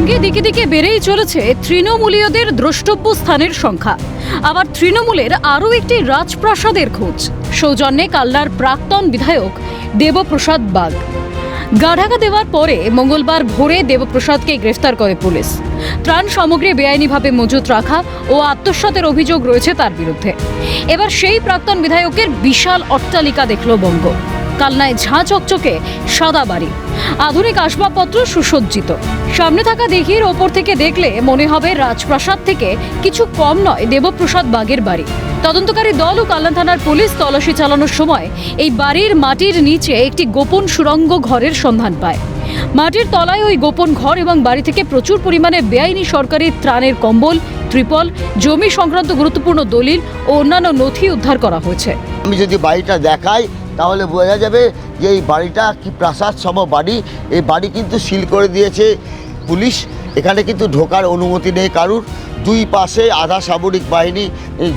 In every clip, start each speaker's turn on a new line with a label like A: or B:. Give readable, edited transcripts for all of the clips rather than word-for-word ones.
A: সঙ্গে দিকে দিকে বেড়েই চলেছে তৃণমূলীয়দের দ্রষ্টব্য স্থানের সংখ্যা। আবার তৃণমূলের আরও একটি রাজপ্রাসাদের খোঁজ, সৌজন্যে কালনার প্রাক্তন বিধায়ক দেবপ্রসাদ বাগ। গাঢ়াকা দেওয়ার পরে মঙ্গলবার ভোরে দেবপ্রসাদকে গ্রেফতার করে পুলিশ। ত্রাণ সামগ্রী বেআইনিভাবে মজুত রাখা ও আত্মসাতের অভিযোগ রয়েছে তার বিরুদ্ধে। এবার সেই প্রাক্তন বিধায়কের বিশাল অট্টালিকা দেখল বঙ্গ। কালনায় ঝাঁ চকচকে সাদা বাড়ি, আধুনিক আসবাবপত্র সুসজ্জিত। সামনে থাকা দিঘির ওপর থেকে দেখলে মনে হবে রাজপ্রাসাদ থেকে কিছু কম নয় দেবপ্রসাদ বাগের বাড়ি। তদন্তকারী দল ও কালনা থানার পুলিশ তল্লাশি চালানোর সময় এই বাড়ির মাটির নিচে একটি গোপন সুড়ঙ্গ ঘরের সন্ধান পায়। মাটির তলায় ওই গোপন ঘর এবং বাড়ি থেকে প্রচুর পরিমাণে বেআইনি সরকারি ত্রাণের কম্বল, ত্রিপল, জমি সংক্রান্ত গুরুত্বপূর্ণ দলিল ও অন্যান্য নথি উদ্ধার করা হয়েছে।
B: আমি যদি বাড়িটা দেখাই তাহলে বোঝা যাবে যে এই বাড়িটা কি প্রাসাদ সম বাড়ি। এই বাড়ি কিন্তু সিল করে দিয়েছে পুলিশ। এখানে কিন্তু ঢোকার অনুমতি নেই কারুর। দুই পাশে আধা সামরিক বাহিনী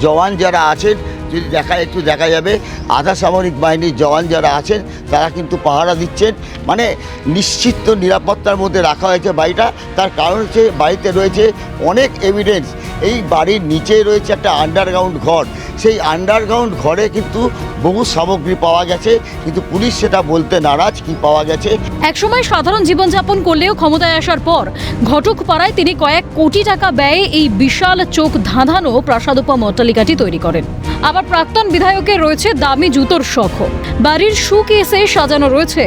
B: জওয়ান যারা আছেন, যদি একটু দেখা যাবে আধা সামরিক বাহিনীর জওয়ান যারা আছেন তারা কিন্তু পাহারা দিচ্ছেন। মানে নিশ্চিত নিরাপত্তার মধ্যে রাখা হয়েছে বাড়িটা। তার কারণ হচ্ছে বাড়িতে রয়েছে অনেক এভিডেন্স। এই বাড়ির নিচে রয়েছে একটা আন্ডারগ্রাউন্ড ঘর। সেই আন্ডারগ্রাউন্ড ঘরে কিন্তু বহু সামগ্রী পাওয়া গেছে, কিন্তু পুলিশ সেটা বলতে নারাজ কি পাওয়া গেছে।
A: একসময় সাধারণ জীবনযাপন করলেও ক্ষমতায় আসার পর ঘটকপাড়ায় তিনি কয়েক কোটি টাকা ব্যয়ে এই বিশাল চোখ ধাঁধানো প্রাসাদোপম অট্টালিকাটি তৈরি করেন। আবার প্রাক্তন বিধায়কের রয়েছে দামি জুতোর শখ। বাড়ির শোকেসে সাজানো রয়েছে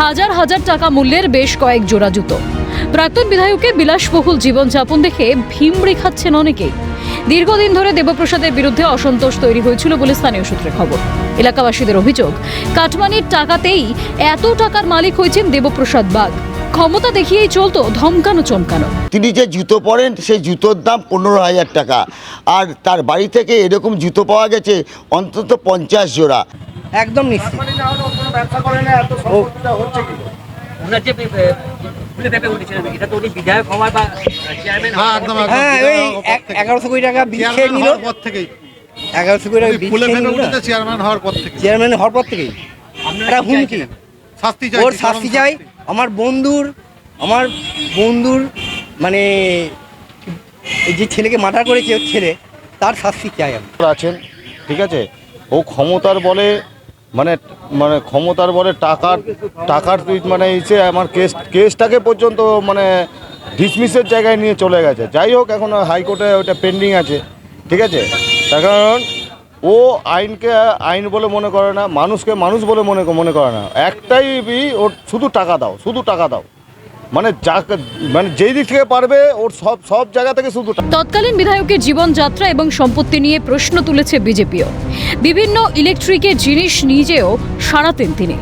A: হাজার হাজার টাকা মূল্যের বেশ কয়েক জোড়া জুতো। প্রাক্তন বিধায়কের বিলাসবহুল জীবনযাপন দেখে ভিমড়ি খাচ্ছেন অনেকেই। দীর্ঘদিন ধরে দেবপ্রসাদের বিরুদ্ধে অসন্তোষ তৈরি হয়েছিল বলে স্থানীয় সূত্রে খবর। এলাকাবাসীদের অভিযোগ, কাটমানির টাকাতেই এত টাকার মালিক হয়েছেন দেবপ্রসাদ বাগ। ক্ষমতা দেখিয়েই চলতো ধমকানো চমকানো।
B: তিনি যে জুতো পরেন সেই জুতোর দাম 15,000 টাকা, আর তার বাড়ি থেকে এরকম জুতো পাওয়া গেছে অন্তত 50 জোড়া।
C: একদম নিশ্চিত। হ্যাঁ, ওই 1100 কোটি টাকা বিল খেয়ে নিল। 1100 কোটি টাকা চেয়ারম্যান হওয়ার পর থেকেই একটা হুমকি, ওর শাস্তি চাই। আমার বন্ধুর মানে যে ছেলেকে মার্ডার করেছে, ওর ছেলে, তার শাস্তি চাই আমি।
D: আছেন, ঠিক আছে, ও ক্ষমতার বলে মানে ক্ষমতার বলে টাকার মানে এসে আমার কেসটাকে পর্যন্ত মানে ডিসমিসের জায়গায় নিয়ে চলে গেছে। যাই হোক, এখন হাইকোর্টে ওইটা পেন্ডিং আছে, ঠিক আছে। তার কারণ ও আইনকে আইন বলে মনে করে না, মানুষকে মানুষ বলে মনে করে না। একটাই ওর শুধু টাকা দাও, মানে যেই দিক থেকে পারবে ওর সব জায়গা থেকে শুধু।
A: তৎকালীন বিধায়কের জীবনযাত্রা এবং সম্পত্তি নিয়ে প্রশ্ন তুলেছে বিজেপিও। বিভিন্ন ইলেকট্রিকের জিনিস নিজেও সারাতেন তিনি।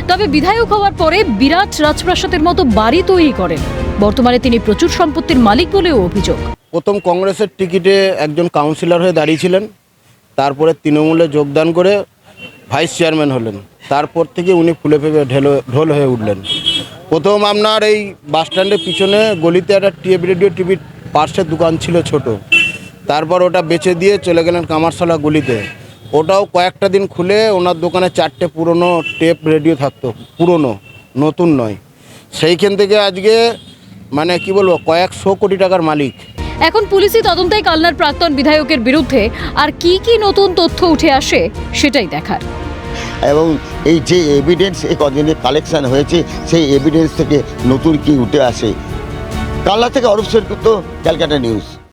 A: তবে বিধায়ক হওয়ার পরে বিরাট রাজপ্রাসাদের মতো বাড়ি তৈরি করেন। বর্তমানে তিনি প্রচুর সম্পত্তির মালিক বলেও অভিযোগ।
D: প্রথম কংগ্রেসের টিকিটে একজন কাউন্সিলর হয়ে দাঁড়িয়েছিলেন, তারপরে তৃণমূলে যোগদান করে ভাইস চেয়ারম্যান হলেন। তারপর থেকে উনি ফুলে ফেপে ঢোল হয়ে উঠলেন। প্রথম আপনার এই বাসস্ট্যান্ডের পিছনে গলিতে একটা রেডিও টিভির পার্সের দোকান ছিল ছোট। তারপর ওটা বেচে দিয়ে চলে গেলেন কামারশালা গলিতে। ওটাও কয়েকটা দিন খুলে ওনার দোকানে 4টে পুরনো টেপ রেডিও থাকতো, পুরনো, নতুন নয়। সেইখান থেকে আজকে মানে কি বলবো, কয়েকশো কোটি টাকার মালিক।
A: এখন পুলিশি তদন্তে কালনার প্রাক্তন বিধায়কের বিরুদ্ধে আর কি নতুন তথ্য উঠে আসে সেটাই দেখার।
B: এবং এই যে এভিডেন্স এই কদিনে কালেকশন হয়েছে, সেই এভিডেন্স থেকে নতুন কি উঠে আসে। কালনা থেকে অরূপ সেনগুপ্ত, ক্যালকাটা নিউজ।